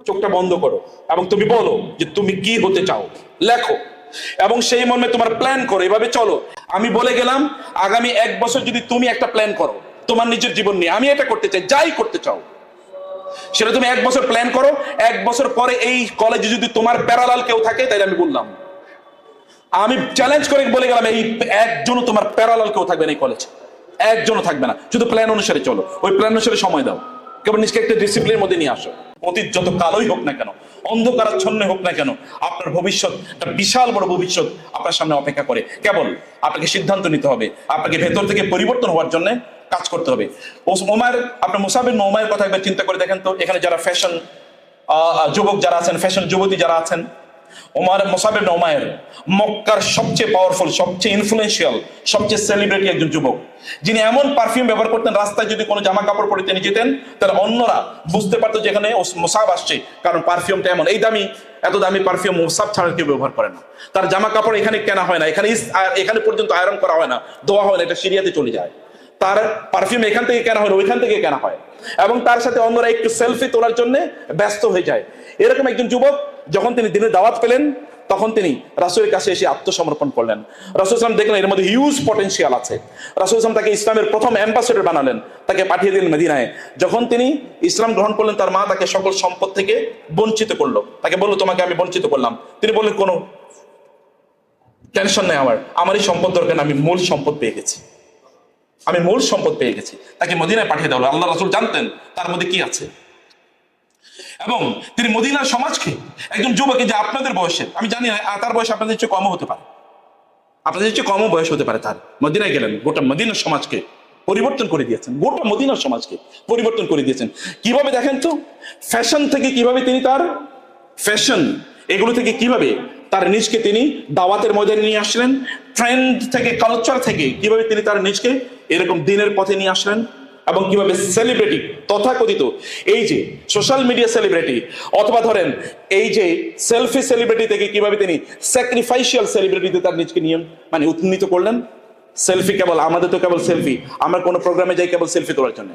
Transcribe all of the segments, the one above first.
চোখটা বন্ধ করো এবং তুমি বলো যে তুমি কি হতে চাও, লেখো এবং সেই মর্মে তোমার প্ল্যান করো, এভাবে চলো। আমি বলে গেলাম আগামী 1 বছর যদি তুমি একটা প্ল্যান করো তোমার নিজের জীবন নিয়ে, আমি এটা করতে চাই, যাই করতে চাও সেটা তুমি 1 বছর প্ল্যান করো। 1 বছর পরে এই কলেজে যদি তোমার প্যারালাল কেউ থাকে, তাইলে আমি বললাম, আমি চ্যালেঞ্জ করে বলে গেলাম, এই একজনও তোমার প্যারালাল কেউ থাকবে না এই কলেজে, একজনও থাকবে না। শুধু প্ল্যান অনুসারে চলো, ওই প্ল্যান অনুসারে সময় দাও, কেবল নিজকে একটা ডিসিপ্লিনের মধ্যে নিয়ে আসো। অতীত যত কালোই হোক না কেন, অন্ধকারাচ্ছন্ন হোক না কেন, আপনার ভবিষ্যৎ, একটা বিশাল বড় ভবিষ্যৎ আপনার সামনে অপেক্ষা করে। কেবল আপনাকে সিদ্ধান্ত নিতে হবে, আপনাকে ভেতর থেকে পরিবর্তন হওয়ার জন্য কাজ করতে হবে। আপনার মুসাব ইবনে উমাইরের কথা একবার চিন্তা করে দেখেন তো, এখানে যারা ফ্যাশন যুবক যারা আছেন, ফ্যাশন যুবতী যারা আছেন, মুসাব ইবনে উমাইর মক্কার সবচেয়ে পাওয়ারফুল, সবচেয়ে ইনফ্লুয়েন্সিয়াল, সবচেয়ে সেলিব্রিটি একজন যুবক, যিনি এমন পারফিউম ব্যবহার করতেন, রাস্তায় যদি কোনো জামা কাপড় পরে তিনি যেতেন তাহলে অন্যরা বুঝতে পারতো যে এখানে মুসাব আসছে, কারণ পারফিউমটা এমন, এই দামি, এত দামি পারফিউম মুসাব ছাড়া কেউ ব্যবহার করে না। তার জামা কাপড় এখানে কেনা হয় না, এখানে পর্যন্ত আয়রন করা হয় না, ধোয়া হয় না, এটা সিরিয়াতে চলে যায়। তার পারফিউম এখান থেকে কেনা হয় না, ওইখান থেকে কেনা হয়, এবং তার সাথে অন্যরা একটু সেলফি তোলার জন্য ব্যস্ত হয়ে যায়। এরকম একজন যুবক যখন তিনি দিনের দাওয়াত পেলেন, তখন তিনি রাসূলের কাছে এসে আত্মসমর্পণ করলেন। রাসূল সাল্লাল্লাহু আলাইহি ওয়াসাল্লাম দেখলেন এর মধ্যে হিউজ পটেনশিয়াল আছে। রাসূল সাল্লাল্লাহু আলাইহি ওয়াসাল্লাম তাকে ইসলামের প্রথম অ্যাম্বাসেডর বানালেন, তাকে পাঠিয়ে দিলেন মদিনায়। যখন তিনি ইসলাম গ্রহণ করলেন, তার মা তাকে সকল সম্পদ থেকে বঞ্চিত করলো, তাকে বললো তোমাকে আমি বঞ্চিত করলাম। তিনি বললেন কোনো টেনশন নেই, আমারই সম্পদ দরকার না, আমি মূল সম্পদ পেয়ে গেছি, আমি মূল সম্পদ পেয়ে গেছি। তাকে মদিনায় পাঠিয়ে দেওয়া হলো। আল্লাহ রাসূল জানতেন তার মধ্যে কি আছে, এবং তিনি মদিনার সমাজকে, একজন যুবক যে আপনাদের বয়সের, আমি জানি না তার বয়স আপনাদের চেয়ে কমও হতে পারে, আপনাদের চেয়ে কমও বয়স হতে পারে, তার মদিনায় গেলেন, গোটা মদিনার সমাজকে পরিবর্তন করে দিয়েছেন, গোটা মদিনার সমাজকে পরিবর্তন করে দিয়েছেন। কিভাবে দেখেন তো, ফ্যাশন থেকে কিভাবে তিনি তার ফ্যাশন এগুলো থেকে কিভাবে তার নিজকে তিনি দাওয়াতের ময়দানে নিয়ে আসলেন, ট্রেন্ড থেকে, কালচার থেকে কিভাবে তিনি তার নিজকে এরকম দিনের পথে নিয়ে আসলেন, এবং কিভাবে সেলিব্রিটি, তথাকথিত এই যে সোশ্যাল মিডিয়া সেলিব্রিটি, অথবা ধরেন এই যে সেলফি সেলিব্রিটি থেকে কিভাবে তিনি স্যাক্রিফাইশিয়াল সেলিব্রিটিতে তার নিজকে নিয়ম মানে উন্নীত করলেন। সেলফি কেবল, আমাদের তো কেবল সেলফি, আমরা কোনো প্রোগ্রামে যাই কেবল সেলফি তোলার জন্য,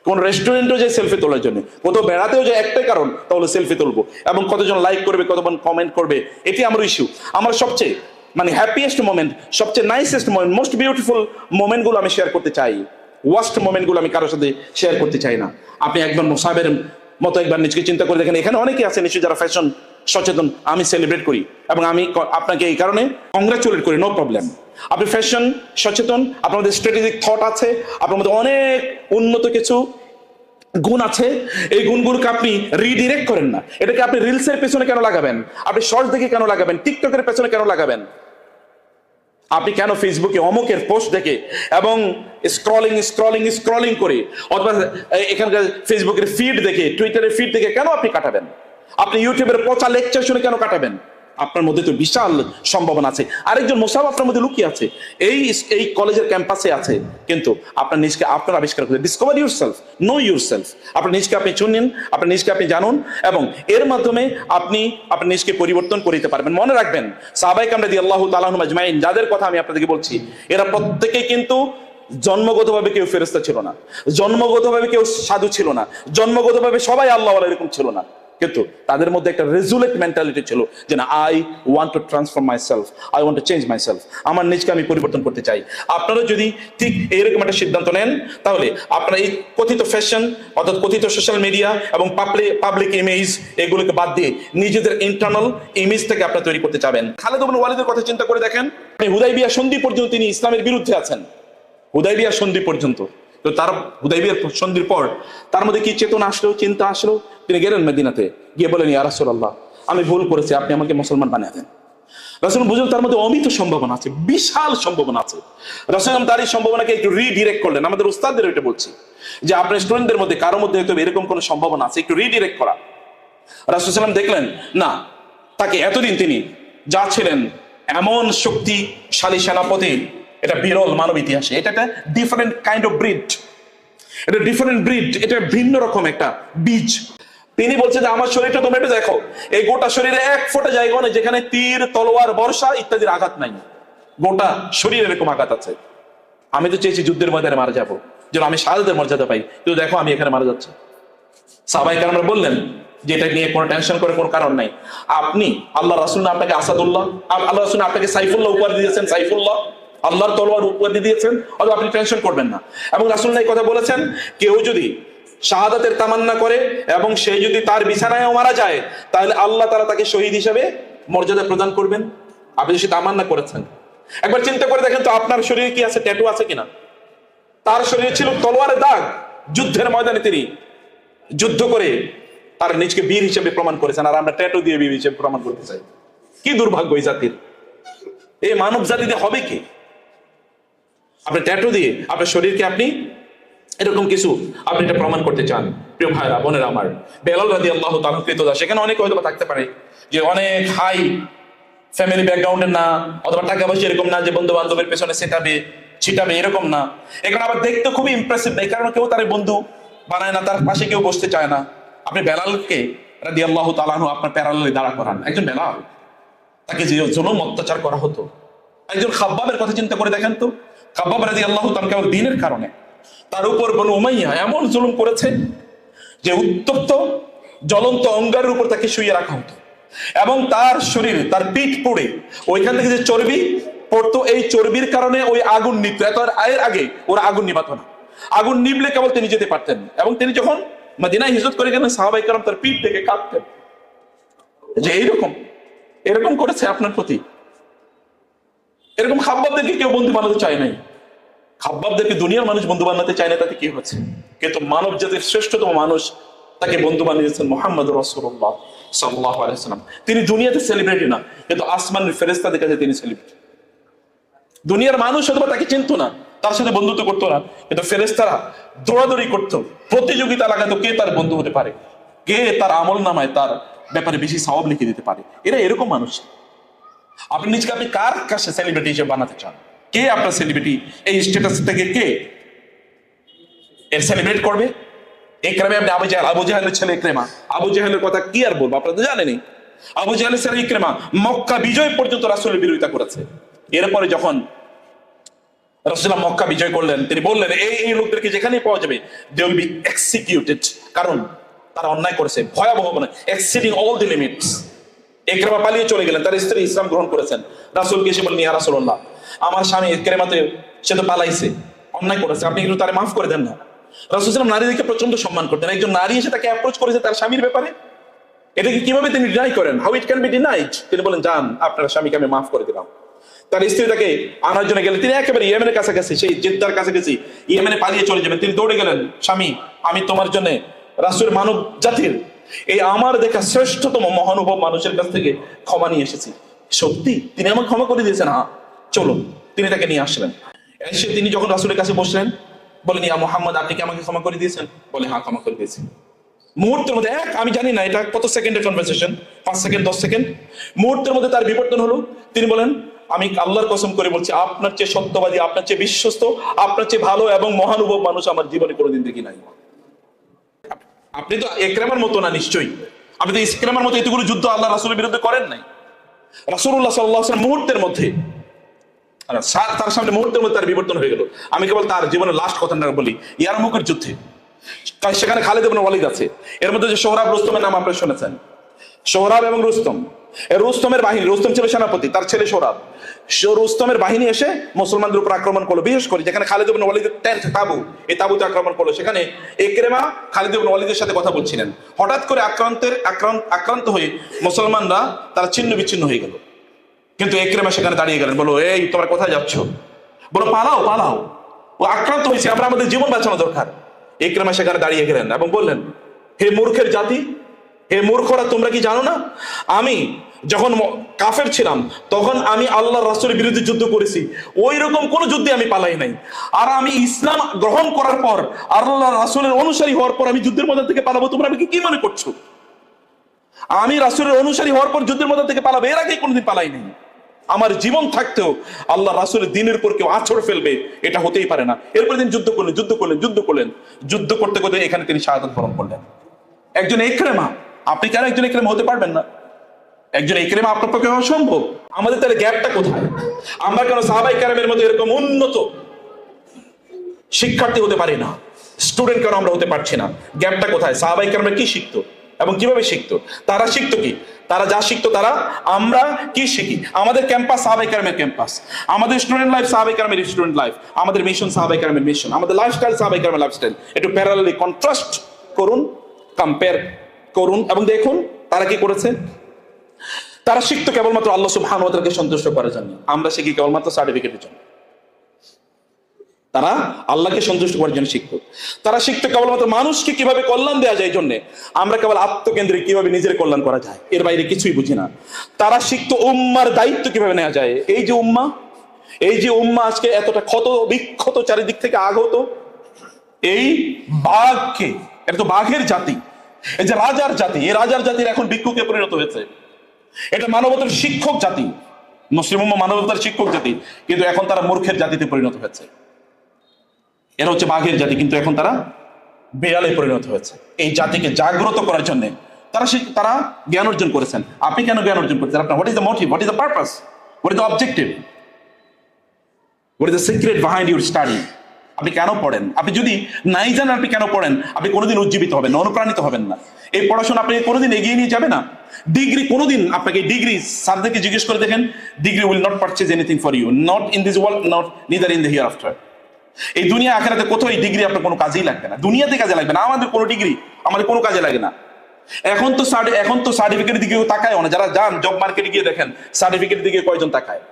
কোন রেস্টুরেন্টও যাই সেলফি তোলার জন্য, কোথাও বেড়াতেও যাই একটাই কারণ, তাহলে সেলফি তুলবো, এবং কতজন লাইক করবে, কতজন কমেন্ট করবে, এটি আমার ইস্যু। আমার সবচেয়ে মানে হ্যাপিয়েস্ট মোমেন্ট, সবচেয়ে নাইসেস্ট মোমেন্ট, মোস্ট বিউটিফুল মোমেন্টগুলো আমি শেয়ার করতে চাই, ওয়ার্স্ট মোমেন্টগুলো আমি কারোর সাথে শেয়ার করতে চাই না। আপনি একবার মুসাবের মতো একবার নিজেকে চিন্তা করে দেখেন, এখানে অনেকে আছে নিশ্চয়ই যারা ফ্যাশন সচেতন, আমি সেলিব্রেট করি এবং আমি আপনাকে এই কারণে কংগ্রাচুলেট করি, নো প্রবলেম। আপনি ফ্যাশন সচেতন, আপনাদের স্ট্র্যাটেজিক থট আছে, আপনার মধ্যে অনেক উন্নত কিছু গুণ আছে, এই গুণগুলোকে আপনি রিডিরেক্ট করেন না। এটাকে আপনি রিলসের পেছনে কেন লাগাবেন, আপনি শর্টস দেখে কেন লাগাবেন, টিকটকের পেছনে কেন লাগাবেন, আপনি কেন ফেসবুকে অমুকের পোস্ট দেখে এবং স্ক্রলিং স্ক্রলিং স্ক্রলিং করে, অথবা এখানকার ফেসবুকের ফিড দেখে, টুইটারের ফিড দেখে কেন আপনি কাটাবেন, আপনি ইউটিউবের পচা লেকচার শুনে কেন কাটাবেন? আপনার মধ্যে তো বিশাল সম্ভাবনা আছে। আরেকজন মুসাব আপনার মধ্যে লুকিয়ে আছে, এই কলেজের ক্যাম্পাসে আছে, কিন্তু আপনার নিজকে আপনার আবিষ্কার করে, ডিসকভার ইউরসেলফ, নো ইউরসেলফ, আপনার নিজকে আপনি চিনুন, আপনার নিজকে আপনি জানুন, এবং এর মাধ্যমে আপনি আপনার নিজকে পরিবর্তন করিতে পারবেন। মনে রাখবেন, সাহাবায়ে কেরাম রাদিয়াল্লাহু তাআলা আনহুম আজমাইন, যাদের কথা আমি আপনাদেরকে বলছি, এরা প্রত্যেকেই কিন্তু জন্মগতভাবে কেউ ফেরেশতা ছিল না, জন্মগতভাবে কেউ সাধু ছিল না, জন্মগতভাবে সবাই আল্লাহওয়ালা এরকম ছিল না, কিন্তু তাদের মধ্যে একটা রেজুলেট মেন্টালিটি ছিল যে না, I want to transform my self, I want to change my self, আমার নিজকে আমি পরিবর্তন করতে চাই। আপনারা যদি ঠিক এইরকম একটা সিদ্ধান্ত নেন, তাহলে আপনারা এই কথিত ফ্যাশন, অর্থাৎ কথিত সোশ্যাল মিডিয়া এবং পাবলিক ইমেজ, এগুলোকে বাদ দিয়ে নিজেদের ইন্টারনাল ইমেজ থেকে আপনারা তৈরি করতে চাবেন। খালিদ ইবনে ওয়ালিদের কথা চিন্তা করে দেখেন, হুদাইবিয়া সন্ধি পর্যন্ত তিনি ইসলামের বিরুদ্ধে আছেন, হুদাইবিয়া সন্ধি পর্যন্ত। তো তার হুদাইবিয়ার সন্ধির পর তার মধ্যে কি চেতনা আসলো, চিন্তা আসলো, তিনি গেলেন মদিনাতে, গিয়ে বলেন, ইয়া রাসূলুল্লাহ, আমি ভুল করেছি, আপনি আমাকে মুসলমান বানিয়ে দেন। রাসূল বুঝলেন তার মধ্যে অমিত সম্ভাবনা আছে, বিশাল সম্ভাবনা আছে। রাসূল তার এই সম্ভাবনাকে একটু রিডিরেক্ট করলেন। আমাদের উস্তাদদের এটা বলছি যে আপনার স্টুডেন্টদের মধ্যে কারো মধ্যে হয়তো এরকম কোনো সম্ভাবনা আছে, একটু রিডিরেক্ট করা। রাসূল সাল্লাল্লাহু দেখলেন না, তাকে এতদিন তিনি যা ছিলেন এমন শক্তিশালী সেনাপতি, এটা বিরল মানব ইতিহাসে, এটা একটা ডিফারেন্ট কাইন্ড অফ ব্রিড, এটা ডিফারেন্ট ব্রিড, এটা ভিন্ন রকম একটা বীজ। তিনি বলছেন যে আমার শরীরটা তোমরা একটু দেখো, এই গোটা শরীরে এক ফোঁটা জায়গা নেই যেখানে তীর, তলোয়ার, বর্ষা ইত্যাদির আঘাত নাই, গোটা শরীরে এরকম আঘাত আছে। আমি তো চেয়েছি যুদ্ধের ময়দানে মারা যাবো, যেন আমি শাহাদাতের মর্যাদা পাই, কিন্তু দেখো আমি এখানে মারা যাচ্ছি। সাহাবায়ে কেরামরা বললেন, যেটা নিয়ে কোনো টেনশন করে কোনো কারণ নাই। আপনি আল্লাহ রাসূল না আপনাকে আসাদুল্লাহ, আল্লাহ রাসূল আপনাকে সাইফুল্লাহ উপহার দিয়েছেন, সাইফুল্লাহ আল্লাহর তলোয়ার উপহার দিয়েছেন, অথবা আপনি টেনশন করবেন না। এবং রাসূল এই কথা বলেছেন, কেউ যদি শাহাদাতের তামান্না করে এবং সে যদি তার বিছানায় মারা যায়, তাহলে আল্লাহ তাআলা তাকে শহীদ হিসেবে মর্যাদা প্রদান করবেন। আপনি যদি তামান্না করেছেন, একবার চিন্তা করে দেখেন তো আপনার শরীরে কি আছে, ট্যাটু আছে কিনা? তার শরীরে ছিল তলোয়ারের দাগ, যুদ্ধের ময়দানে তিনি যুদ্ধ করে তার নিজকে বীর হিসেবে প্রমাণ করেছেন, আর আমরা ট্যাটু দিয়ে বীর হিসেবে প্রমাণ করতে চাই। কি দুর্ভাগ্য এই জাতির, এই মানব জাতিতে হবে কি? আপনি ট্যাটু দিয়ে আপনার শরীরকে আপনি এরকম কিছু আপনি এটা প্রমাণ করতে চান? প্রিয় ভাইরা বোনেরা আমার, বেলাল রাদিয়াল্লাহু তাআলা কৃতদাস, সেখানে অনেকে হয়তো থাকতে পারে যে অনেক হাই ফ্যামিলি ব্যাকগ্রাউন্ডের না, অথবা টাকা পয়সা এরকম না যে বন্ধু বান্ধবের পেছনে সেটাবে ছিটাবে, এরকম না। এখানে আবার দেখতে খুবই ইমপ্রেসিভ না, এই কারণে কেউ তার বন্ধু বানায় না, তার পাশে কেউ বসতে চায় না। আপনি বেলালকে রাদিয়াল্লাহু তাআলা আনহু আপনার প্যারালালে দাঁড়া করান, একজন বেলাল, তাকে যে জুলুম অত্যাচার করা হতো। একজন খাব্বাবের কথা চিন্তা করে দেখেন তো, খাব্বাব রাদিয়াল্লাহু তাআলা কেবল দ্বীনের কারণে তার উপর বনু উমাইয়া এমন জুলুম করেছে যে উত্তপ্ত জ্বলন্ত অঙ্গারের উপর তাকে শুইয়ে রাখা হতো, এবং তার শরীর, তার পিঠ পড়ে ওইখান থেকে যে চর্বি পড়তো, এই চর্বির কারণে ওই আগুন নিভতো। এত এর আগে ওরা আগুন নিভাতো না, আগুন নিভলে কেবল তিনি যেতে পারতেন। এবং তিনি যখন মদিনায় হিজরত করে গেলেন, সাহাবায়ে কেরাম তার পিঠ থেকে কাঁপতেন যে এরকম করেছে আপনার প্রতি। এরকম খাব্বাবদেরকে কেউ বন্ধু বানাতে চায় নাই, খাব্বাবদেরকে দুনিয়ার মানুষ বন্ধু বানাতে চায় না, তাতে কি হচ্ছে? কিন্তু মানব জাতির শ্রেষ্ঠতম মানুষ তাকে বন্ধু বানিয়েছেন মুহাম্মদ রাসূলুল্লাহ সাল্লাল্লাহু আলাইহি ওয়াসাল্লাম। তিনি দুনিয়াতে সেলিব্রিটি না, কিন্তু আসমানের ফেরেশতাদের কাছে তিনি সেলিব্রিটি। দুনিয়ার মানুষ হয়তো তাকে চিনতো না, তার সাথে বন্ধুত্ব করতো না, কিন্তু ফেরেশতারা দৌড়াদৌড়ি করতো, প্রতিযোগিতা লাগাতো কে তার বন্ধু হতে পারে, কে তার আমল নামায় তার ব্যাপারে বেশি সওয়াব লিখে দিতে পারে। এরা এরকম মানুষ। আপনি নিজকে আপনি কার কাছে সেলিব্রিটি হিসেবে বানাতে চান? কে আপনার সেলিব্রিটি? এই স্ট্যাটাস থেকে কে এর সেলিব্রেট করবে? ইকরামা ইবনে আবু জাহেলের ছেলে ইকরামা, আবু জাহেলের কথা কি আর বলবো, আপনারা তো জানেনই। আবু জাহেলের ছেলে ইকরামা মক্কা বিজয় পর্যন্ত রাসূলের বিরোধিতা করেছে। এরপরে যখন রাসূলুল্লাহ মক্কা বিজয় করলেন, তিনি বললেন এই লোকদেরকে যেখানেই পাওয়া যাবে দে উইল বি এক্সিকিউটেড, কারণ তারা অন্যায় করেছে, ভয়াবহ অন্যায়, exceeding all the limits. Ikrama পালিয়ে চলে গেলেন, তার স্ত্রী ইসলাম গ্রহণ করেছেন। রাসূলকে এসে বললেন, ইয়া রাসূলুল্লাহ, আমার স্বামী ইকরামাতে সে তো পালাইছে, অন্যায় করেছে, আপনি একটু তারে মাফ করে দেন না। রাসূল সাল্লাল্লাহু আলাইহি ওয়াসাল্লাম নারীদেরকে প্রচন্ড সম্মান করতেন। একজন নারী এসে তাকে অ্যাপ্রোচ করেছে তার স্বামীর ব্যাপারে, এটাকে কিভাবে তিনি ডিনাই করেন? How it can be denied? তিনি বলেন, যান, আপনার স্বামীকে আমি মাফ করে দিলাম। তার স্ত্রী তাকে আনার জন্য গেলেন, তিনি একেবারে ইয়েমেনের কাছাকাছি, সেই জেদ্দার কাছাকাছি, ইয়েমেনে পালিয়ে চলে যাবেন। তিনি দৌড়ে গেলেন, স্বামী, আমি তোমার জন্য রাসূলের মানব জাতির এই আমার দেখা শ্রেষ্ঠতম মহানুভব মানুষের কাছ থেকে ক্ষমা নিয়ে এসেছি। সত্যি তিনি আমাকে ক্ষমা করে দিয়েছেন? হ্যাঁ, চলুন। তিনি তাকে নিয়ে আসলেন। এসে তিনি যখন রাসূলের কাছে বসলেন, বলেন, ইয়া মুহাম্মদ, আপনি কি আমাকে ক্ষমা করে দিয়েছেন? বলে, হ্যাঁ, ক্ষমা করে দিয়েছি। মুহূর্তের মধ্যে আমি জানি না এটা কত সেকেন্ডের কনভারসেশন, 5 সেকেন্ড 10 সেকেন্ড, মুহূর্তের মধ্যে তার বিবর্তন হলো। তিনি বলেন, আমি আল্লাহর কসম করে বলছি, আপনার চেয়ে সত্যবাদী, আপনার চেয়ে বিশ্বস্ত, আপনার চেয়ে ভালো এবং মহানুভব মানুষ আমার জীবনে কোনোদিন দেখি নাই। আপনি তো ইকরামার মতো না নিশ্চয়ই, আপনি তো ইকরামার মতো এতগুলো যুদ্ধ আল্লাহ রাসূলের বিরুদ্ধে করেন নাই। রাসূলুল্লাহ সাল্লাল্লাহু আলাইহি ওয়াসাল্লাম মুহূর্তের মধ্যে তার সামনে মুহূর্তের মধ্যে তার বিবর্তন হয়ে গেল। আমি কেবল তার জীবনের লাস্ট কথাটা বলি, ইয়ারমুকের যুদ্ধে সেখানে খালিদ ইবনে ওয়ালিদ আছে, এর মধ্যে যে সোহরাব রুস্তমের নাম আপনারা শুনেছেন, সোহরাব এবং রুস্তম, রুস্তমের বাহিনী, রুস্তম ছিল সেনাপতি, তার ছেলে সোহরাব, রুস্তমের বাহিনী এসে মুসলমানদের উপর আক্রমণ করলো। বিশেষ করে যেখানে খালিদ ইবনে ওয়ালিদের টেন্ট, তাবু, এই তাবুতে আক্রমণ করলো। সেখানে ইকরামা খালিদ ইবনে ওয়ালিদের সাথে কথা বলছিলেন। হঠাৎ করে আক্রান্ত হয়ে মুসলমানরা তারা ছিন্ন বিচ্ছিন্ন হয়ে গেল। কিন্তু ইকরামা সেখানে দাঁড়িয়ে গেলেন, বলো, এই তোমরা কোথায় যাচ্ছ? বলো, পালাও পালাও, ও আক্রান্ত হয়েছে, আমরা আমাদের জীবন বাঁচানো দরকার। ইকরামা সেখানে দাঁড়িয়ে গেলেন এবং বললেন, হে মূর্খের জাতি, হে মূর্খরা, তোমরা কি জানো না আমি যখন কাফের ছিলাম তখন আমি আল্লাহর রাসূলের বিরুদ্ধে যুদ্ধ করেছি, ওই রকম কোন যুদ্ধে আমি পালাই নাই। আর আমি ইসলাম গ্রহণ করার পর, আল্লাহর রাসূলের অনুসারী হওয়ার পর আমি যুদ্ধের মধ্যে থেকে পালাবো? তোমরা আমাকে কি মনে করছো? আমি রাসূলের অনুসারী হওয়ার পর যুদ্ধের মধ্যে থেকে পালাবো? এর আগে কোনোদিন পালাই নাই। আমার জীবন থাকতেও আল্লাহ রাসূলের দ্বীনের উপর কেউ আছড় ফেলবে, এটা হতেই পারে না। এরপর তিনি যুদ্ধ করলেন, যুদ্ধ করতে করতে এখানে তিনি শাহাদাত বরণ করলেন। একজন ইকরামা, আপনি কেন একজন ইকরামা হতে পারবেন না? একজন ইকরামা আপনার পক্ষে অসম্ভব। আমাদের তাহলে গ্যাপটা কোথায়? আমরা কেন সাহাবায়ে কেরামের মধ্যে এরকম উন্নত শিক্ষার্থী হতে পারি না? স্টুডেন্ট কেন আমরা হতে পারছি না? গ্যাপটা কোথায়? সাহাবায়ে কেরামরা কি শিখতো? এবং কিভাবে শিখতো? তারা শিখতো কি? তারা যা শিখতো, তারা আমরা কি শিখি? আমাদের ক্যাম্পাস সাহাবায়ে কেরামের ক্যাম্পাস, আমাদের স্টুডেন্ট লাইফ সাহাবায়ে কেরামের স্টুডেন্ট লাইফ, আমাদের মিশন সাহাবায়ে কেরামের মিশন, আমাদের লাইফস্টাইল সাহাবায়ে কেরামের লাইফস্টাইল। একটু প্যারালালি কন্ট্রাস্ট করুন, কম্পেয়ার করুন এবং দেখুন তারা কি করেছে। তারা শিখতো কেবলমাত্র আল্লাহ সুবহানাহু ওয়া তাআলাকে সন্তুষ্ট করার জন্য, আমরা শিখি কেবলমাত্র সার্টিফিকেটের জন্য। তারা আল্লাহকে সন্তুষ্ট করার জন্য শিখতো। তারা শিখতো কেবলমাত্র মানুষকে কিভাবে কল্যাণ দেওয়া যায় এই জন্য, আমরা কেবল আত্মকেন্দ্রিক কিভাবে নিজের কল্যাণ করা যায়, এর বাইরে কিছুই বুঝি না। তারা শিখতো উম্মার দায়িত্ব কিভাবে নেওয়া যায়। এই যে উম্মা আজকে এতটা ক্ষত বিক্ষত, চারিদিক থেকে আগত, এই বাঘকে, এটা তো বাঘের জাতি, এই যে রাজার জাতি, এই রাজার জাতির এখন ভিক্ষুকে পরিণত হয়েছে। এটা মানবতার শিক্ষক জাতি, মুসলিম উম্মাহ মানবতার শিক্ষক জাতি, কিন্তু এখন তারা মূর্খের জাতিতে পরিণত হয়েছে। এরা হচ্ছে বাঘের জাতি, কিন্তু এখন তারা বেড়ালে পরিণত হয়েছে। এই জাতিকে জাগ্রত করার জন্য তারা জ্ঞান অর্জন করেছেন। আপনি কেন জ্ঞান অর্জন করেছেন? আপনার what is the motive, what is the purpose, what is the objective, what is the secret behind your study? আপনি কেন পড়েন? আপনি যদি নাই জানেন আপনি কেন পড়েন, আপনি কোনোদিন উজ্জীবিত হবেন না, অনুপ্রাণিত হবেন না। এই পড়াশোনা আপনি কোনোদিন এগিয়ে নিয়ে যাবে না। ডিগ্রি কোনোদিন আপনাকে, ডিগ্রি স্যারদেরকে জিজ্ঞেস করে দেখেন, degree will not purchase anything for you, not in this world, not neither in the hereafter. এই দুনিয়া আখিরাতে কোথাও এই ডিগ্রি আপনার কোনো কাজেই লাগবে না, দুনিয়াতে কাজে লাগবে না। আমাদের কোনো ডিগ্রি আমাদের কোনো কাজে লাগে না। এখন তো সার্টিফিকেটের দিকেও তাকায় না। যারা যান জব মার্কেটে গিয়ে দেখেন সার্টিফিকেটের দিকে কয়জন তাকায়?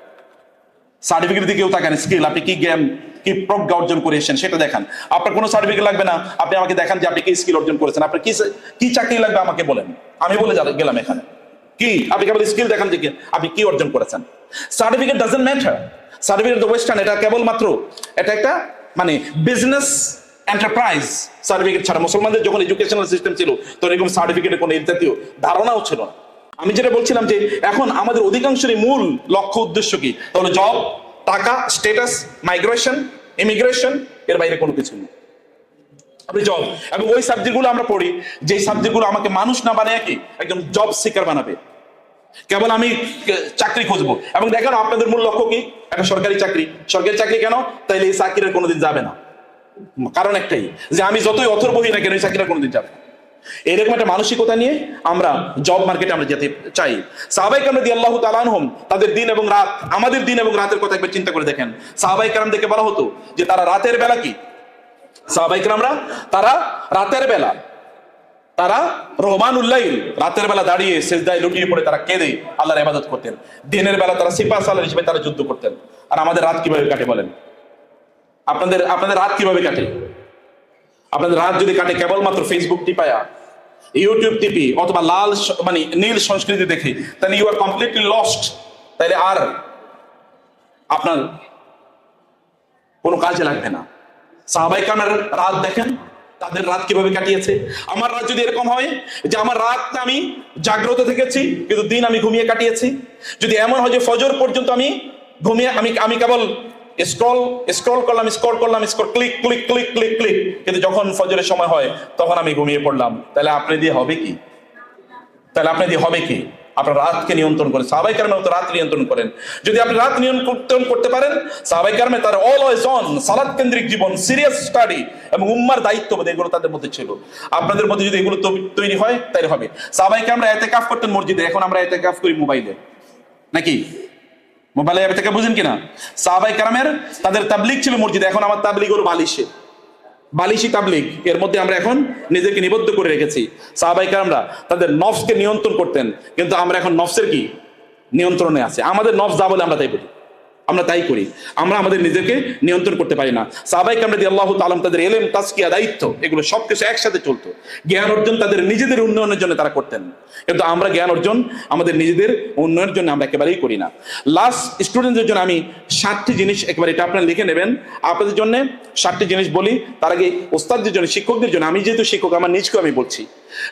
সার্টিফিকেটের দিকেও তাকান, স্কিল, আপনি কি জ্ঞান কি প্রজ্ঞা অর্জন করে এসেছেন সেটা দেখান। আপনার কোনো সার্টিফিকেট লাগবে না, আপনি আমাকে দেখান যে আপনি কি স্কিল অর্জন করেছেন, আপনার কি চাকরি লাগবে আমাকে বলেন, আমি বলে গেলাম এখানে কি। আপনি কেবল স্কিল দেখান যে আপনি কি অর্জন করেছেন। Certificate doesn't matter. Certificate western, এটা কেবলমাত্র এটা একটা মানে বিজনেস এন্টারপ্রাইজ। সার্টিফিকেট ছাড়া মুসলমানদের যখন এডুকেশনাল সিস্টেম ছিল তখন এরকম সার্টিফিকেটের কোনো জাতীয় ধারণাও ছিল না। আমি যেটা বলছিলাম যে এখন আমাদের অধিকাংশের মূল লক্ষ্য উদ্দেশ্য কি? তাহলে জব, টাকা, স্ট্যাটাস, মাইগ্রেশন, ইমিগ্রেশন, এর বাইরে কোনো কিছু নেই। আপনি জব, এবং ওই সাবজেক্টগুলো আমরা পড়ি যে সাবজেক্টগুলো আমাকে মানুষ না বানায় কি একদম জব সিকার বানাবে। কেবল আমি চাকরি খুঁজবো, এবং দেখেন আপনাদের মূল লক্ষ্য কি? একটা সরকারি চাকরি। সরকারি চাকরি কেন? তাইলে এই চাকরির কোনোদিন যাবে না। কারণ একটাই, যে আমি যতই অথর বহি না কেন এই চাকরিটা কোনোদিন যাবে না। এরকম একটা মানসিকতা নিয়ে আমরা জব মার্কেটে আমরা যেতে চাই। সাহাবায়ে কেরাম রাদিয়াল্লাহু তাআলা আনহুম তাদের দিন এবং রাত, আমাদের দিন এবং রাতের কথা একবার চিন্তা করে দেখেন। সাহাবায়ে কেরামদেরকে বলা হতো যে তারা রাতের বেলা কি, সাহাবায়ে কেরামরা তারা রাতের বেলা, তারা রহমানুল লাইল, রাতের বেলা দাঁড়িয়ে সিজদায় লুটিয়ে পড়ে তারা কেঁদে আল্লাহর ইবাদত করতেন। দিনের বেলা তারা সিপাহ সালার হিসেবে তারা যুদ্ধ করতেন। আর আমাদের রাত কিভাবে কাটে বলেন? আপনাদের রাত কিভাবে কাটে? আপনাদের রাত যদি কাটে কেবলমাত্র ফেসবুক টিপায়া, ইউটিউব টিপি, অথবা মানে নীল সংস্কৃতি দেখে, তাহলে ইউ আর কমপ্লিটলি লস্ট। তাইলে আর আপনার কোনো কাজে লাগবে না। সাহাবায়ে কেরামের রাত দেখেন, তাদের রাত কিভাবে কাটিয়েছে। আমার রাত যদি এরকম হয় যে আমার রাত আমি জাগ্রত থেকেছি কিন্তু দিন আমি ঘুমিয়ে কাটিয়েছি, যদি এমন হয় যে ফজর পর্যন্ত আমি ঘুমিয়ে আমি কেবল স্ক্রল করলাম, click click click click click, কিন্তু যখন ফজরের সময় হয় তখন আমি ঘুমিয়ে পড়লাম, তাহলে আপনি দিয়ে হবে কি? আপনার রাতকে নিয়ন্ত্রণ করেন। সাহাবায়ে কেরাম তো রাত নিয়ন্ত্রণ করেন। যদি আপনি রাত নিয়ন্ত্রণ করতে পারেন, সাহাবায়ে কেরাম তার অলওয়েজ অন, সালাত কেন্দ্রিক জীবন, সিরিয়াস স্টাডি এবং উম্মার দায়িত্ববোধ, এগুলো তাদের মধ্যে ছিল। আপনাদের মধ্যে যদি এগুলো তৈরি হয় তাহলে হবে। সাহাবায়ে কেরামরা ইতিকাফ করতেন মসজিদে, এখন আমরা ইতিকাফ করি মোবাইলে, নাকি? মোবাইলে ইতিকাফ বুঝেন কিনা? সাহাবায়ে কেরামের তাদের তাবলীগ ছিল মসজিদে, এখন আমার তাবলীগ হলো বালিশি তাবলীগ। এর মধ্যে আমরা এখন নিজেকে নিবদ্ধ করে রেখেছি। সাহাবায়ে কেরামরা তাদের নফসকে নিয়ন্ত্রণ করতেন, কিন্তু আমরা এখন নফসের কি নিয়ন্ত্রণে আছে। আমাদের নফস যা বলে আমরা তাই বলি, আমরা তাই করি, আমরা আমাদের নিজেকে নিয়ন্ত্রণ করতে পারি না। সাহাবায়ে কেরাম রাদিয়াল্লাহু তাআলা তাদের ইলম, তাজকিয়া, দায়িত্ব, এগুলো সবকিছু একসাথে চলতো। জ্ঞান অর্জন তাদের নিজেদের উন্নয়নের জন্য তারা করতেন, কিন্তু আমরা জ্ঞান অর্জন আমাদের নিজেদের উন্নয়নের জন্য আমরা একেবারেই করি না। লাস্ট স্টুডেন্টদের জন্য আমি 7টি জিনিস, একেবারে এটা আপনারা লিখে নেবেন, আপনাদের জন্য 7টি জিনিস বলি। তার আগে ওস্তাদদের জন্য, শিক্ষকদের জন্য, আমি যেহেতু শিক্ষক আমার নিজকেও আমি বলছি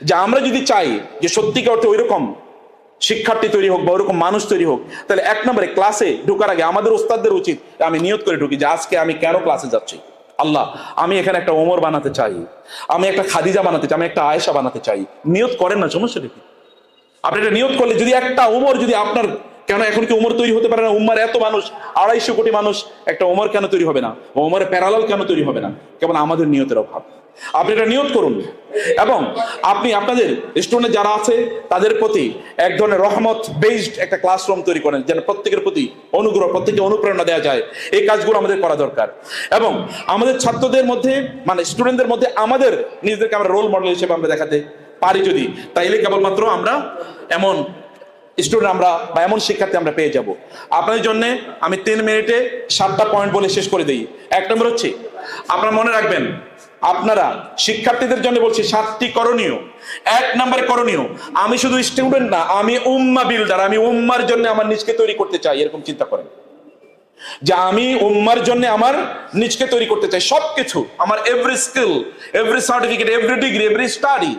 যে আমরা যদি চাই যে সত্যিকার অর্থে ওইরকম শিক্ষার্থী তৈরি হোক বা ওরকম মানুষ তৈরি হোক, তাহলে 1 নম্বরে ক্লাসে ঢোকার আগে আমাদের ওস্তাদদের উচিত আমি নিয়ত করে ঢুকি যে আজকে আমি কেন ক্লাসে যাচ্ছি। আল্লাহ, আমি এখানে একটা ওমর বানাতে চাই, আমি একটা খাদিজা বানাতে চাই, আমি একটা আয়েশা বানাতে চাই। নিয়ত করেন না, সমস্যাটা কি? আপনি এটা নিয়ত করলে যদি একটা ওমর, যদি আপনার, কেন এখন কি ওমর তৈরি হতে পারে না? উম্মার এত মানুষ, 250 কোটি মানুষ, একটা ওমর কেন তৈরি হবে না? ওমরের প্যারালাল কেন তৈরি হবে না? কেবল আমাদের নিয়তের অভাব। আপনি এটা নিয়ত করুন, এবং আপনি আপনাদের স্টুডেন্ট যারা আছে তাদের প্রতি এক ধরনের রহমত বেসড একটা ক্লাসরুম তৈরি করেন, যেন প্রত্যেকের প্রতি অনুগ্রহ, প্রত্যেকে অনুপ্রেরণা দেওয়া যায়। এই কাজগুলো আমাদের করা দরকার। এবং আমাদের ছাত্রদের মধ্যে, মানে স্টুডেন্টদের মধ্যে আমাদের নিজেদেরকে আমরা রোল মডেল হিসেবে আমরা দেখাতে পারি যদি, তাইলে কেবলমাত্র আমরা এমন স্টুডেন্ট আমরা বা এমন শিক্ষার্থী আমরা পেয়ে যাব। আপনাদের জন্য আমি 3 মিনিটে 7টা পয়েন্ট বলে শেষ করে দিই। 1 নম্বর হচ্ছে, আপনারা মনে রাখবেন, আপনারা শিক্ষার্থীদের জন্য বলছি 7টি করণীয়। 1 নম্বরে করণীয়, আমি শুধু স্টুডেন্ট না, আমি উম্মাহ বিল্ডার, আমি উম্মার জন্য আমার নিজকে তৈরি করতে চাই। এরকম চিন্তা করেন যে আমি উম্মার জন্য আমার নিজকে তৈরি করতে চাই। সবকিছু আমার, every skill, every certificate, every degree, every study,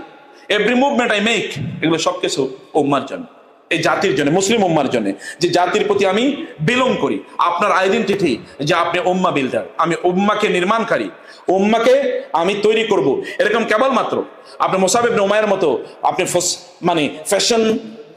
every movement I make, এগুলো সবকিছু উম্মার জন্য, এই জাতির জন্য, মুসলিম উম্মার জন্য, যে জাতির প্রতি আমি বিলং করি। আপনার আইডেন্টিটি যে আপনি উম্মাহ বিল্ডার, আমি উম্মাকে নির্মাণকারী, উম্মাকে আমি তৈরি করব। এরকম কেবলমাত্র আপনি মুসাব ইবনে উমাইরের মতো আপনি মানে ফ্যাশন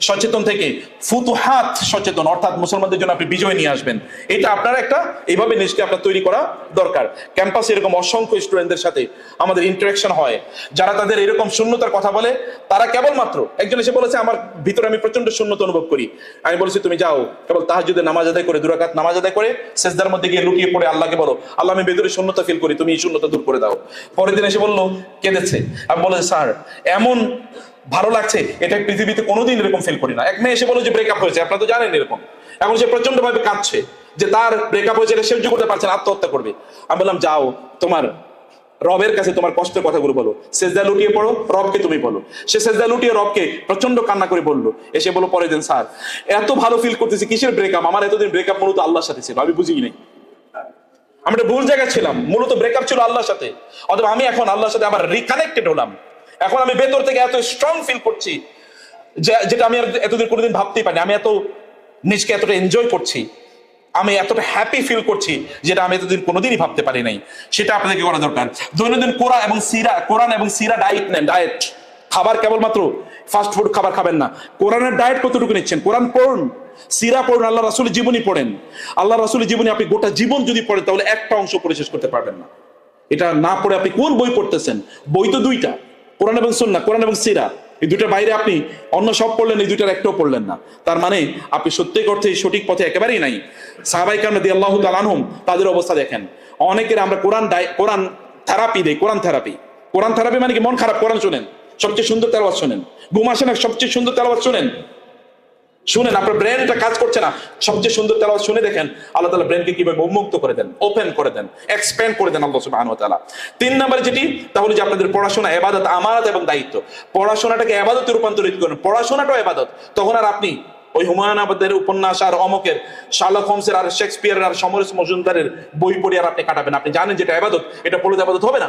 সচেতন থেকে ফুতুহাত সচেতন, অর্থাৎ মুসলমানদের জন্য আপনি বিজয় নিয়ে আসবেন। এটা আপনার একটা এইভাবে নিজকে আপনার তৈরি করা দরকার। ক্যাম্পাসে এরকম অসংখ্য স্টুডেন্টদের সাথে আমাদের ইন্টারাকশন হয়, যারা তাদের এরকম শূন্যতার কথা বলে। তারা কেবলমাত্র, একজন এসে বলেছে আমার ভিতরে আমি প্রচন্ড শূন্যতা অনুভব করি। আমি বলেছি তুমি যাও কেবল তাহাজ্জুদের নামাজ আদায় করে, 2 রাকাত নামাজ আদায় করে সেজদার মধ্যে গিয়ে লুটিয়ে পড়ে আল্লাহকে বলো, আল্লাহ আমি ভেতরে শূন্যতা ফিল করি, তুমি এই শূন্যতা দূর করে দাও। পরের দিন এসে বললো, কেঁদেছে। আমি বলেছি স্যার এমন ভালো লাগছে, এটা পৃথিবীতে কোনোদিন এরকম ফিল করি না। এক মেয়ে এসে বলো যে ব্রেকআপ হয়েছে, আপনারা তো জানেন এরকম। এখন সে প্রচন্ড ভাবে কাঁদছে যে তার ব্রেকআপ হয়েছে, এটা সহ্য করতে পারছে না, আত্মহত্যা করবে। আমি বললাম যাও তোমার রবের কাছে তোমার কষ্টের কথাগুলো বলো, সেজদা লুটিয়ে পড়ো, রবকে তুমি বলো। সে সেজদা লুটিয়ে রবকে প্রচন্ড কান্না করে বললো। এসে বলো পরের দিন, স্যার এত ভালো ফিল করতেছি, কিসের ব্রেকআপ? আমার এতদিন ব্রেকআপ মূলত আল্লাহর সাথে ছিল, আমি বুঝি নাই, আমি একটা ভুল জায়গায় ছিলাম, মূলত ব্রেকআপ ছিল আল্লাহর সাথে। অথবা আমি এখন আল্লাহর সাথে আবার রিকানেক্টেড হলাম, এখন আমি ভেতর থেকে এত স্ট্রং ফিল করছি যেটা আমি এতদিন কোনোদিন ভাবতেই পারিনি। আমি এত নিজকে এতটা এনজয় করছি, আমি এতটা হ্যাপি ফিল করছি যেটা আমি এতদিন কোনোদিনই ভাবতে পারি নাই। সেটা আপনাদেরকে করা দরকার। দৈনন্দিন কোরআন এবং সিরা ডায়েট নেন। ডায়েট, খাবার কেবলমাত্র ফাস্ট ফুড খাবার খাবেন না। কোরআনের ডায়েট কতটুকু নিচ্ছেন? কোরআন পড়ুন, সিরা পড়ুন, আল্লাহ রাসূলের জীবনী পড়েন। আল্লাহ রাসূলের জীবনী আপনি গোটা জীবন যদি পড়েন তাহলে একটা অংশ পড়ে শেষ করতে পারবেন না। এটা না পড়ে আপনি কোন বই পড়তেছেন? বই তো 2টা, কোরআন এবং সুন্নাহ, কোরআন এবং সিরা। এই 2টার বাইরে আপনি অন্য সব পড়লেন, এই 2টার একটাও পড়লেন না। তার মানে আপনি সত্যি অর্থে সঠিক পথে একেবারেই নাই। সাহাবায়ে কেরাম রাদিয়াল্লাহু তাআলা আনহুম, তাদের অবস্থা দেখেন। অনেকের আমরা কোরআন থেরাপি দেই। কোরআন থেরাপি মানে কি? মন খারাপ, কোরআন শুনেন, সবচেয়ে সুন্দর তেলাওয়াত শুনেন। ঘুম আসে না, সবচেয়ে সুন্দর তেলাওয়াত শুনেন। আপনার ব্রেনটা কাজ করছে না, সবচেয়ে সুন্দর তেলাওয়াত শুনে দেখেন আল্লাহ তাআলা ব্রেনকে কিভাবে উন্মুক্ত করে দেন, ওপেন করে দেন, এক্সপ্যান্ড করে দেন আল্লাহ সুবহানাহু ওয়া তাআলা। 3 নম্বরে যেটি, তাহলে যে আপনাদের পড়াশোনা ইবাদত, আমানত এবং দায়িত্ব। পড়াশোনাটাকে ইবাদতে রূপান্তরিত করেন, পড়াশোনাটাও ইবাদত। তখন আর আপনি ওই হুমায়ুন আহমেদের উপন্যাস আর অমকের, শার্লক হোমসের আর শেক্সপিয়ারের আর সমরেশ মজুমদারের বই পড়ে আর আপনি কাটাবেন। আপনি জানেন যেটা ইবাদত, এটা পড়লে ইবাদত হবে না।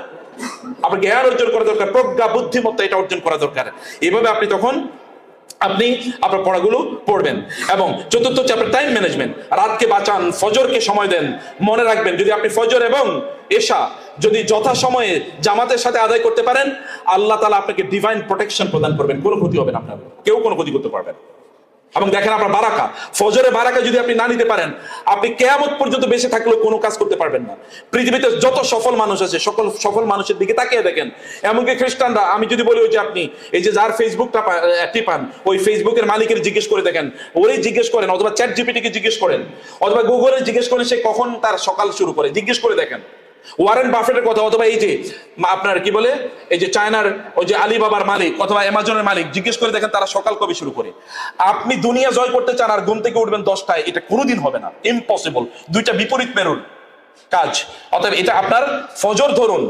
আপনাকে জ্ঞান অর্জন করা দরকার, প্রজ্ঞা বুদ্ধিমত্তা এটা অর্জন করা দরকার। এভাবে আপনি তখন আপনার পড়াগুলো পড়বেন। এবং চতুর্থ হচ্ছে আপনার টাইম ম্যানেজমেন্ট। রাতকে বাঁচান, ফজরকে সময় দেন। মনে রাখবেন, যদি আপনি ফজর এবং এশা যদি যথাসময়ে জামাতের সাথে আদায় করতে পারেন, আল্লাহ তাআলা আপনাকে ডিভাইন প্রোটেকশন প্রদান করবেন, কোনো ক্ষতি হবে না, আপনার কেউ কোনো ক্ষতি করতে পারবে না। এবং দেখেন আপনার বারাকা, ফজরের বারাকা যদি আপনি না নিতে পারেন, আপনি কিয়ামত পর্যন্ত বেঁচে থাকলেও কোনো কাজ করতে পারবেন না। পৃথিবীতে যত সফল মানুষ আছে, সকল সফল মানুষের দিকে তাকিয়ে দেখেন। এমনকি খ্রিস্টানরা, আমি যদি বলি ওই যে আপনি এই যে যার ফেসবুকটা টিপান, ওই ফেসবুকের মালিকের জিজ্ঞেস করে দেখেন, ওরই জিজ্ঞেস করেন, অথবা চ্যাট জিপিটিকে জিজ্ঞেস করেন, অথবা গুগলে জিজ্ঞেস করেন সে কখন তার সকাল শুরু করে, জিজ্ঞেস করে দেখেন। ওয়ারেন বাফেটের কথা, অথবা এই যে আপনার কি বলে, এই যে চায়নার ওই যে আলিবাবার মালিক অথবা অ্যামাজনের মালিক, জিজ্ঞেস করে দেখেন তারা সকাল কবে শুরু করে। আপনি দুনিয়া জয় করতে চান আর ঘুম থেকে উঠবেন 10টায়, এটা কোনোদিন হবে না, ইম্পসিবল। 2টা বিপরীত মেরুর কাজ। অতএব এটা আপনার ফজর ধরুন,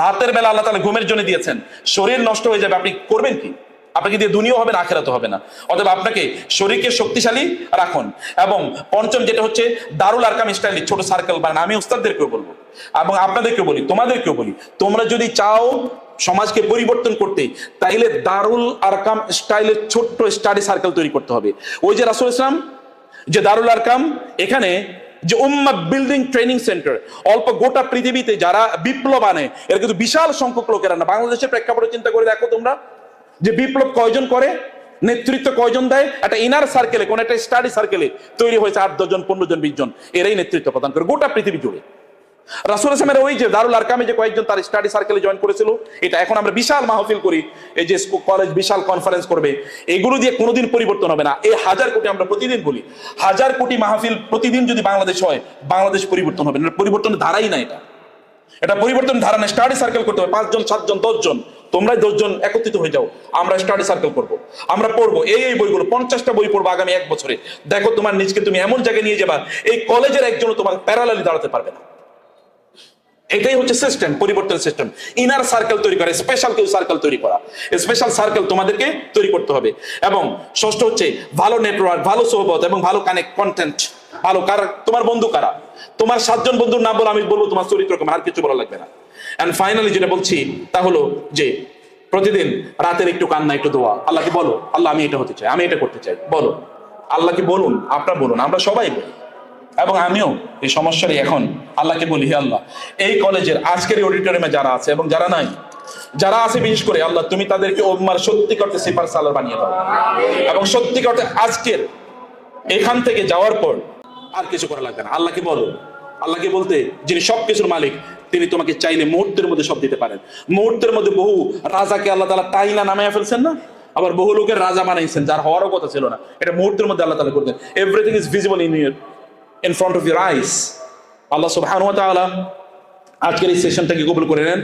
রাতের বেলা আল্লাহ তাআলা ঘুমের জন্য দিয়েছেন, শরীর নষ্ট হয়ে যাবে, আপনি করবেন কি? আপনাকে দিয়ে দুনিয়াও হবে না, আখিরাতও হবে না। অতএব আপনাকে শরীরকে শক্তিশালী রাখুন। এবং পঞ্চম যেটা হচ্ছে দারুল আরকাম স্টাইলে ছোট সার্কেল বানান। আমি উস্তাদদেরকেও বলবো এবং আপনাদেরকেও বলি, তোমাদেরকেও বলি, তোমরা যদি চাও সমাজকে পরিবর্তন করতে, তাইলে দারুল আরকাম স্টাইলের ছোট্ট স্টাডি সার্কেল তৈরি করতে হবে। ওই যে রাসূল ইসলাম যে দারুল আরকাম, এখানে যে উম্মাহ বিল্ডিং ট্রেনিং সেন্টার, অল্প গোটা পৃথিবীতে যারা বিপ্লব আনে, এর কিন্তু বিশাল সংখ্যক লোকেরা না। বাংলাদেশের প্রেক্ষাপটে চিন্তা করে দেখো তোমরা, যে বিপ্লব কয়জন করে, নেতৃত্ব কয়জন দেয়, একটা ইনার সার্কেলে, কোন একটা স্টাডি সার্কেলে তৈরি হয়েছে 8, 10 জন, 15 জন, 20 জন, এরাই নেতৃত্ব প্রদান করে গোটা পৃথিবী জুড়ে। রাসূল ইসলামের ওই যে দারুল আরকামে যে কয়েকজন তার স্টাডি সার্কেলে জয়েন করেছিল, এটা এখন আমরা বিশাল মাহফিল করি, এই যে কলেজ বিশাল কনফারেন্স করবে, এগুলো দিয়ে কোনোদিন পরিবর্তন হবে না। এই 1000 কোটি আমরা প্রতিদিন বলি, 1000 কোটি মাহফিল প্রতিদিন যদি বাংলাদেশ হয়, বাংলাদেশ পরিবর্তন হবে না। পরিবর্তনের ধারাই না এটা, এটা পরিবর্তন ধারা না। স্টাডি সার্কেল করতে হবে, 5 জন 7 জন 10 জন, তোমরা 10 জন একত্রিত হয়ে যাও, আমরা স্টাডি সার্কেল করব, আমরা পড়বো এই বইগুলো, 50টা বই পড়বো আগামী 1 বছরে। দেখো তোমার নিজকে তুমি এমন জায়গায় নিয়ে যাবা, এই কলেজের একজনও তোমার প্যারালালি দাঁড়াতে পারবে না। এটাই হচ্ছে সিস্টেম, পরিবর্তন সিস্টেম। ইনার সার্কেল তৈরি করা, স্পেশাল কেউ সার্কেল তৈরি করা, স্পেশাল সার্কেল তোমাদেরকে তৈরি করতে হবে। এবং ষষ্ঠ হচ্ছে ভালো নেটওয়ার্ক, ভালো সোহবত এবং ভালো কন্টেন্ট। ভালো তোমার বন্ধু কারা, তোমার 7 জন বন্ধুর নাম বলো, আমি বলবো তোমার চরিত্র কেমন, আর কিছু বলা লাগবে না। এন্ড ফাইনালি যেটা বলছি তা হলো যে প্রতিদিন রাতের একটু কান্না, একটু দোয়া, আল্লাহকে বলো, আল্লাহ আমি এটা হতে চাই, আমি এটা করতে চাই, বলো আল্লাহকে, বলুন, আপনারা বলুন, আমরা সবাই বলি। এবং আমিও এই সমস্যারই এখন আল্লাহকে বলি, হে আল্লাহ, এই কলেজের আজকের অডিটোরিয়ামে যারা আছে এবং যারা নাই, যারা আছে বিশেষ করে আল্লাহ, তুমি তাদেরকে ওম্মার সত্যি করতে সিপার সালার বানিয়ে দাও, এবং সত্যি করতে আজকের এখান থেকে যাওয়ার পর আর কিছু করা লাগবে না। আল্লাহকে বলো, আল্লাহকে বলতে যিনি সবকিছুর মালিক, তিনি তোমাকে চাইলে মুহূর্তের মধ্যে সব দিতে পারেন। মুহূর্তের মধ্যে বহু রাজাকে আল্লাহ তাআলা টাইনা নামায়া ফেলছেন না, আবার বহু লোকের রাজা বানাইছেন যার হওয়ারও কথা ছিল না। এটা মুহূর্তের মধ্যে আল্লাহ তাআলা করতেন। Everything is visible in front of your eyes. আল্লাহ সুবহানাহু ওয়া তাআলা আজকের এই সেশনটাকে কবুল করে নেন।